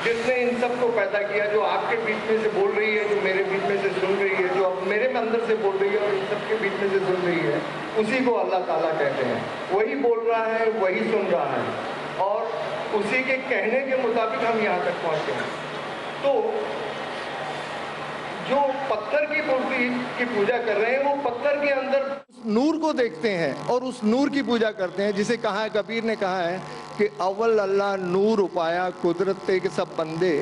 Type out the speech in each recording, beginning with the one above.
जिसने इन सबको पैदा किया, जो आपके बीच में से बोल रही है, जो मेरे बीच में से सुन रही है, जो अब मेरे अंदर से बोल रही है और इन सबके बीच में से सुन रही है, उसी को अल्लाह ताला कहते हैं। वही बोल रहा है, वही सुन रहा है और उसी के कहने के मुताबिक हम यहाँ तक पहुँचे हैं। तो जो पत्थर की मूर्ति की पूजा कर रहे हैं, वो पत्थर के अंदर नूर को देखते हैं और उस नूर की पूजा करते हैं, जिसे कहा है, कबीर ने कहा है कि अव्वल अल्लाह नूर उपाया, कुदरत ते के सब बंदे,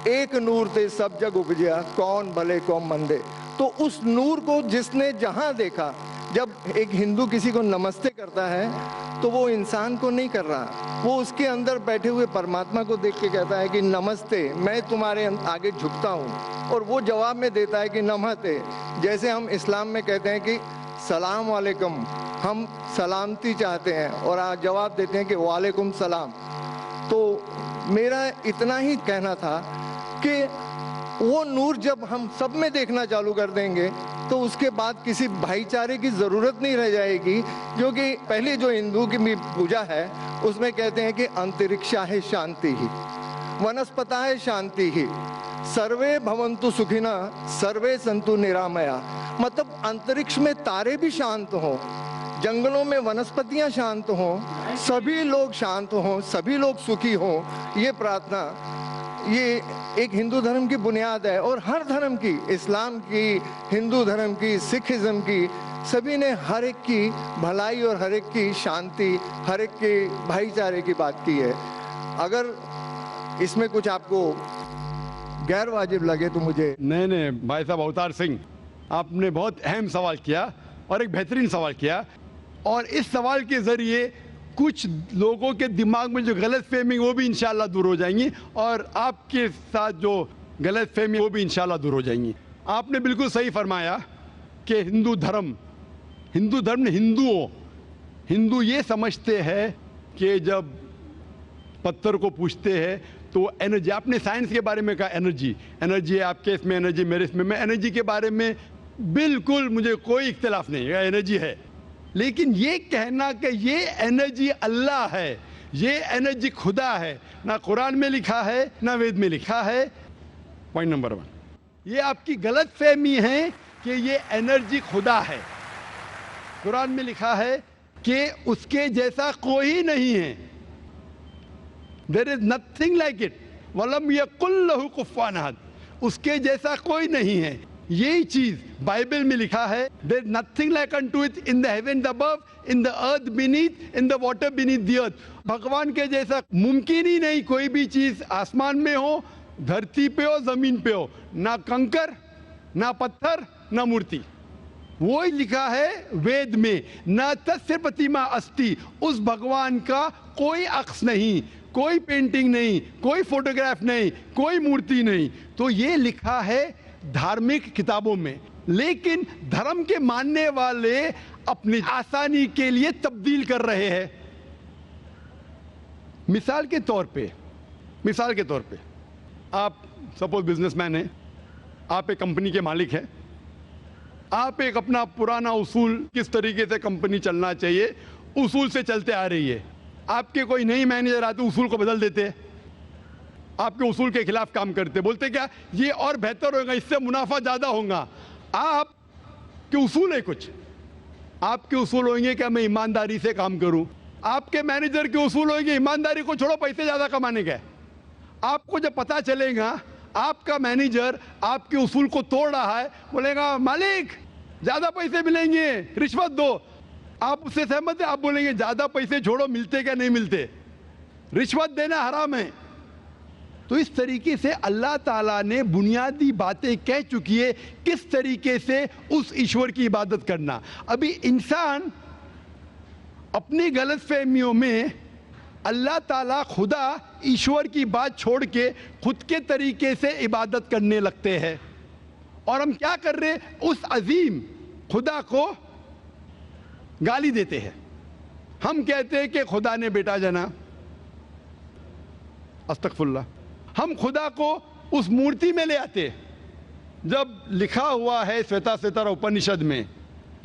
एक नूर ते सब जग उपजया, कौन भले कौन मंदे। तो उस नूर को जिसने जहां देखा, जब एक हिंदू किसी को नमस्ते करता है तो वो इंसान को नहीं कर रहा, वो उसके अंदर बैठे हुए परमात्मा को देख के कहता है कि नमस्ते, मैं तुम्हारे आगे झुकता हूँ। और वो जवाब में देता है कि नमस्ते। जैसे हम इस्लाम में कहते हैं कि सलाम वालेकुम, हम सलामती चाहते हैं और आज जवाब देते हैं कि वालेकुम सलाम। तो मेरा इतना ही कहना था कि वो नूर जब हम सब में देखना चालू कर देंगे तो उसके बाद किसी भाईचारे की ज़रूरत नहीं रह जाएगी, क्योंकि पहले जो हिंदू की पूजा है उसमें कहते हैं कि अंतरिक्षा है शांति ही, वनस्पता है शांति ही, सर्वे भवन्तु सुखिना सर्वे संतु निरामया। मतलब अंतरिक्ष में तारे भी शांत हों, जंगलों में वनस्पतियां शांत हों, सभी लोग शांत हों, सभी लोग सुखी हों। ये प्रार्थना, ये एक हिंदू धर्म की बुनियाद है और हर धर्म की, इस्लाम की, हिंदू धर्म की, सिखिज्म की, सभी ने हर एक की भलाई और हर एक की शांति, हर एक के भाईचारे की बात की है। अगर इसमें कुछ आपको गैर वाजिब लगे तो मुझे। नहीं, भाई साहब अवतार सिंह, आपने बहुत अहम सवाल किया और एक बेहतरीन सवाल किया, और इस सवाल के ज़रिए कुछ लोगों के दिमाग में जो गलत फहमी वो भी इंशाल्लाह दूर हो जाएंगी, और आपके साथ जो गलत फहमी वो भी इंशाल्लाह दूर हो जाएंगी। आपने बिल्कुल सही फरमाया कि हिंदू धर्म ने हिंदू ये समझते हैं कि जब पत्थर को पूछते हैं तो एनर्जी, आपने साइंस के बारे में कहा एनर्जी है, आपके इसमें एनर्जी, मेरे इसमें, मैं एनर्जी के बारे में बिल्कुल मुझे कोई इख्तिलाफ नहीं है, एनर्जी है। लेकिन ये कहना कि ये एनर्जी अल्लाह है, ये एनर्जी खुदा है, ना कुरान में लिखा है ना वेद में लिखा है। पॉइंट नंबर 1, ये आपकी गलत फहमी है कि ये एनर्जी खुदा है। कुरान में लिखा है कि उसके जैसा कोई नहीं है, there is nothing like it, वलम यकुल लहू कुफुवन अहद, उसके जैसा कोई नहीं है। यही चीज बाइबल में लिखा है, there is nothing like unto it in the heaven above, in the earth beneath, in the water beneath the earth. भगवान के जैसा मुमकिन ही नहीं कोई भी चीज, आसमान में हो, धरती पे हो, जमीन पे हो, ना कंकर, ना पत्थर, ना मूर्ति। वो ही लिखा है वेद में, ना तस्य प्रतिमा अस्ति, उस भगवान का कोई अक्स नहीं, कोई पेंटिंग नहीं, कोई फोटोग्राफ नहीं, कोई मूर्ति नहीं। तो ये लिखा है धार्मिक किताबों में, लेकिन धर्म के मानने वाले अपनी आसानी के लिए तब्दील कर रहे हैं। मिसाल के तौर पे आप सपोज बिजनेसमैन हैं, आप एक कंपनी के मालिक हैं, आप एक अपना पुराना उसूल, किस तरीके से कंपनी चलना चाहिए, उसूल से चलते आ रही है। आपके कोई नई मैनेजर आते उसूल को बदल देते, आपके उसूल के खिलाफ काम करते, बोलते क्या ये और बेहतर होगा, इससे मुनाफा ज्यादा होगा। आपके उसूल है कुछ, आपके उसूल होंगे कि मैं ईमानदारी से काम करूं, आपके मैनेजर के उसूल होंगे ईमानदारी को छोड़ो, पैसे ज्यादा कमाने के। आपको जब पता चलेगा आपका मैनेजर आपके उसूल को तोड़ रहा है, बोलेगा मालिक ज्यादा पैसे मिलेंगे, रिश्वत दो, आप उससे सहमत है? आप बोलेंगे ज्यादा पैसे छोड़ो, मिलते क्या नहीं मिलते, रिश्वत देना हराम है। तो इस तरीके से अल्लाह ताला ने बुनियादी बातें कह चुकी है किस तरीके से उस ईश्वर की इबादत करना। अभी इंसान अपनी गलतफहमियों में अल्लाह ताला, खुदा, ईश्वर की बात छोड़ के खुद के तरीके से इबादत करने लगते हैं। और हम क्या कर रहे, उस अजीम खुदा को गाली देते हैं। हम कहते हैं कि खुदा ने बेटा जना, अस्तगफुरुल्लाह। हम खुदा को उस मूर्ति में ले आते, जब लिखा हुआ है श्वेताश्वेतर उपनिषद में,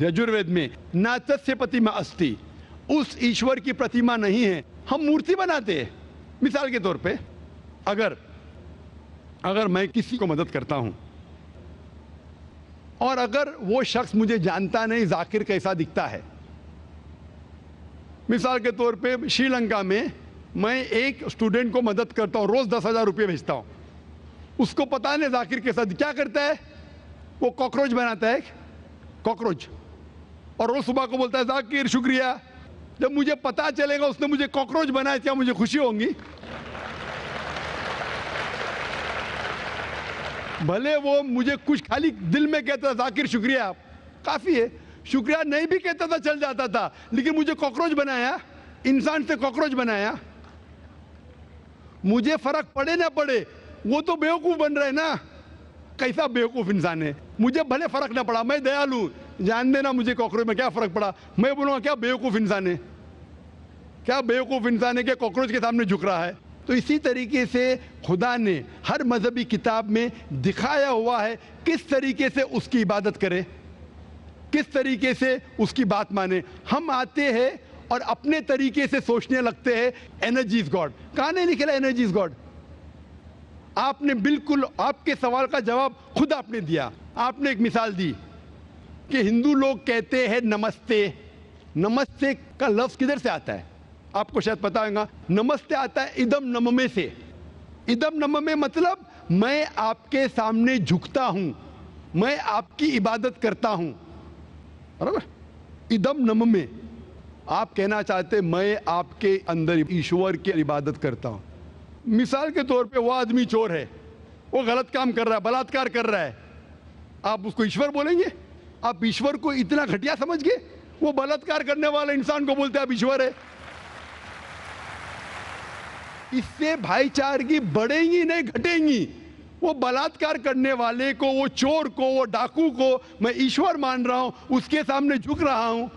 यजुर्वेद में, ना तस्य प्रतिमा अस्ति, उस ईश्वर की प्रतिमा नहीं है, हम मूर्ति बनाते हैं। मिसाल के तौर पे अगर अगर मैं किसी को मदद करता हूं और अगर वो शख्स मुझे जानता नहीं जाकिर कैसा दिखता है, मिसाल के तौर पे श्रीलंका में मैं एक स्टूडेंट को मदद करता हूं, रोज 10,000 रुपये भेजता हूं, उसको पता नहीं जाकिर कैसा क्या करता है, वो कॉकरोच बनाता है, कॉकरोच, और रोज सुबह को बोलता है जाकिर शुक्रिया। जब मुझे पता चलेगा उसने मुझे कॉकरोच बनाया, क्या मुझे खुशी होगी? भले वो मुझे कुछ खाली दिल में कहता था जाकिर शुक्रिया, काफी है, शुक्रिया नहीं भी कहता था चल जाता था, लेकिन मुझे कॉकरोच बनाया, इंसान से कॉकरोच बनाया। मुझे फर्क पड़े ना पड़े, वो तो बेवकूफ बन रहे ना, कैसा बेवकूफ इंसान है। मुझे भले फर्क ना पड़ा, मैं दयालु, जान देना मुझे कॉकरोच में क्या फर्क पड़ा, मैं बोलूंगा क्या बेवकूफ इंसान है, क्या बेवकूफ इंसान है कि कॉकरोच के सामने झुक रहा है। तो इसी तरीके से खुदा ने हर मजहबी किताब में दिखाया हुआ है किस तरीके से उसकी इबादत करें, किस तरीके से उसकी बात माने। हम आते हैं और अपने तरीके से सोचने लगते हैं एनर्जी इज गॉड। कहां नहीं लिखा एनर्जी इज गॉड? आपने बिल्कुल आपके सवाल का जवाब खुद आपने दिया। आपने एक मिसाल दी कि हिंदू लोग कहते हैं नमस्ते। नमस्ते का लफ्ज किधर से आता है आपको शायद पता होगा। नमस्ते आता है इदम नममे से। इदम नममे मतलब मैं आपके सामने झुकता हूं, मैं आपकी इबादत करता हूं, बराबर। इदम नममे, आप कहना चाहते मैं आपके अंदर ईश्वर की इबादत करता हूं। मिसाल के तौर पे वो आदमी चोर है, वो गलत काम कर रहा है, बलात्कार कर रहा है, आप उसको ईश्वर बोलेंगे? आप ईश्वर को इतना घटिया समझ गए? वो बलात्कार करने वाले इंसान को बोलते आप ईश्वर है। इससे भाईचारगी बढ़ेगी नहीं घटेगी। वो बलात्कार करने वाले को, वो चोर को, वो डाकू को मैं ईश्वर मान रहा हूं, उसके सामने झुक रहा हूं।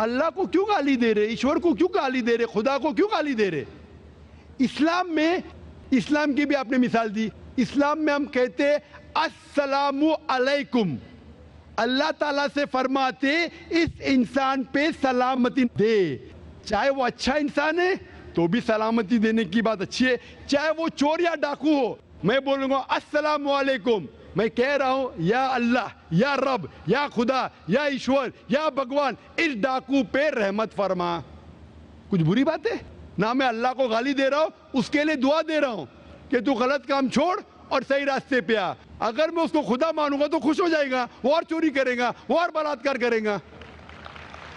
अल्लाह को क्यों गाली दे रहे, ईश्वर को क्यों गाली दे रहे, खुदा को क्यों गाली दे रहे? इस्लाम में, इस्लाम की भी आपने मिसाल दी, इस्लाम में हम कहते अस्सलामु अलैकुम। अल्लाह ताला से फरमाते इस इंसान पे सलामती दे, चाहे वो अच्छा इंसान है तो भी सलामती देने की बात अच्छी है, चाहे वो चोर या डाकू हो। मैं बोलूंगा अस्सलामु अलैकुम, मैं कह रहा हूं या अल्लाह, या रब, या खुदा, या ईश्वर, या भगवान, इस डाकू पे रहमत फरमा। कुछ बुरी बात है ना? मैं अल्लाह को गाली दे रहा हूं, उसके लिए दुआ दे रहा हूं कि तू गलत काम छोड़ और सही रास्ते पे आ। अगर मैं उसको खुदा मानूंगा तो खुश हो जाएगा, वो और चोरी करेगा, वो और बलात्कार करेगा।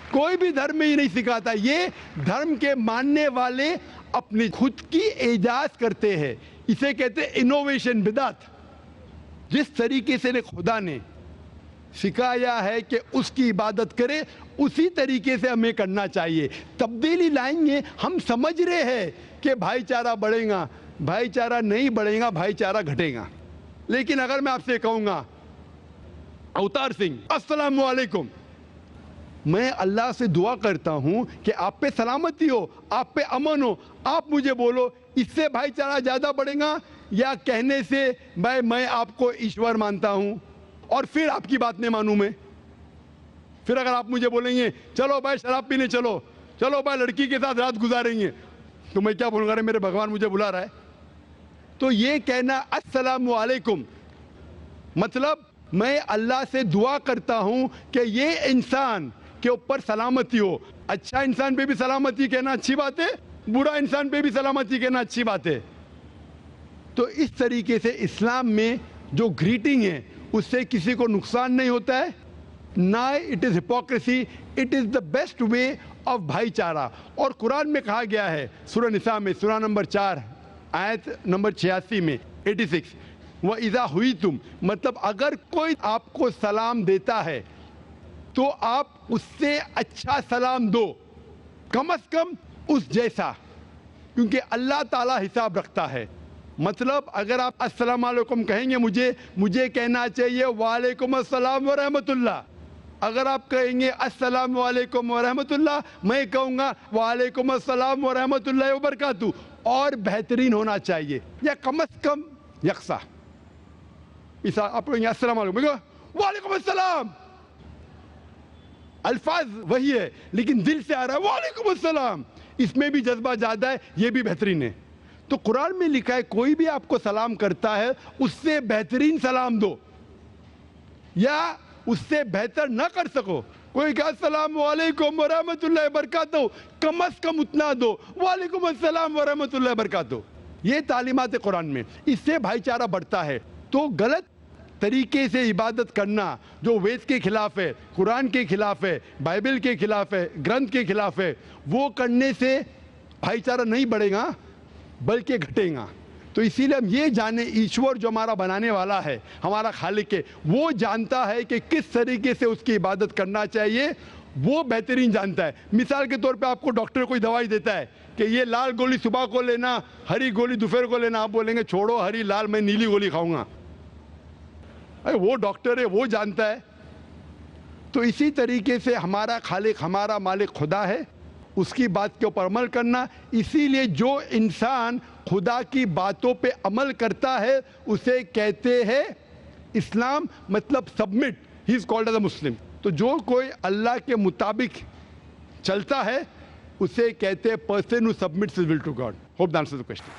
कोई भी धर्म में ही नहीं सिखाता। ये धर्म के मानने वाले अपनी खुद की इजाज करते हैं, इसे कहते हैं इनोवेशन, बिदात। जिस तरीके से खुदा ने सिखाया है कि उसकी इबादत करे, उसी तरीके से हमें करना चाहिए। तब्दीली लाएंगे, हम समझ रहे हैं कि भाईचारा बढ़ेगा, भाईचारा नहीं बढ़ेगा, भाईचारा घटेगा। लेकिन अगर मैं आपसे कहूंगा अवतार सिंह अस्सलाम वालेकुम, मैं अल्लाह से दुआ करता हूं कि आप पे सलामती हो, आप पे अमन हो, आप मुझे बोलो, इससे भाईचारा ज्यादा बढ़ेगा या कहने से भाई मैं आपको ईश्वर मानता हूं और फिर आपकी बात नहीं मानूं मैं? फिर अगर आप मुझे बोलेंगे चलो भाई शराब पीने चलो, चलो भाई लड़की के साथ रात गुजारेंगे, तो मैं क्या बोलूंगा? अरे मेरे भगवान मुझे बुला रहा है। तो ये कहना अस्सलामु अलैकुम मतलब मैं अल्लाह से दुआ करता हूं कि ये इंसान के ऊपर सलामती हो। अच्छा इंसान पे भी सलामती कहना अच्छी बात है, बुरा इंसान पे भी सलामती कहना अच्छी बात है। तो इस तरीके से इस्लाम में जो ग्रीटिंग है उससे किसी को नुकसान नहीं होता है, ना it is hypocrisy, it is the best way of भाईचारा। और कुरान में कहा गया है सूरह निसा में, सूरह नंबर 4 आयत नंबर 86 में 86, वह इज़ा हुई तुम, मतलब अगर कोई आपको सलाम देता है तो आप उससे अच्छा सलाम दो, कम से कम उस जैसा, क्योंकि अल्लाह ताला हिसाब रखता है। मतलब अगर आप अस्सलाम वालेकुम कहेंगे, मुझे कहना चाहिए वालेकुम अस्सलाम व रहमतुल्लाह। अगर आप कहेंगे अस्सलाम वालेकुम व रहमतुल्लाह, मैं कहूँगा वालेकुम अस्सलाम व रहमतुल्लाह व बरकातहू, और बेहतरीन होना चाहिए या कम से कम यकसा। इस आप कहेंगे अस्सलाम वालेकुम, वालेकुम अस्सलाम, अल्फाज वही है लेकिन दिल से आ रहा है वालेकुम अस्सलाम, इसमें भी जज्बा ज़्यादा है, ये भी बेहतरीन है। तो कुरान में लिखा है कोई भी आपको सलाम करता है उससे बेहतरीन सलाम दो, या उससे बेहतर ना कर सको, कोई कहा अस्सलाम वालेकुम व रहमतुल्लाहि व बरकातहू, कम अज कम उतना दो, वालेकुम अस्सलाम व रहमतुल्लाहि व बरकातहू। ये तालीमात है कुरान में, इससे भाईचारा बढ़ता है। तो गलत तरीके से इबादत करना जो वेद के खिलाफ है, कुरान के खिलाफ है, बाइबल के खिलाफ है, ग्रंथ के खिलाफ है, वो करने से भाईचारा नहीं बढ़ेगा बल्कि घटेगा। तो इसीलिए हम ये जाने ईश्वर जो हमारा बनाने वाला है, हमारा खालिक है, वो जानता है कि किस तरीके से उसकी इबादत करना चाहिए, वो बेहतरीन जानता है। मिसाल के तौर पे आपको डॉक्टर कोई दवाई देता है कि ये लाल गोली सुबह को लेना, हरी गोली दोपहर को लेना, आप बोलेंगे छोड़ो हरी लाल, मैं नीली गोली खाऊंगा। अरे वो डॉक्टर है, वो जानता है। तो इसी तरीके से हमारा खालिक, हमारा मालिक खुदा है, उसकी बात के ऊपर अमल करना। इसीलिए जो इंसान खुदा की बातों पे अमल करता है उसे कहते हैं इस्लाम, मतलब submit, he is called as a Muslim. तो जो कोई अल्लाह के मुताबिक चलता है उसे कहते हैं person who submits his will to God. Hope that answers the question.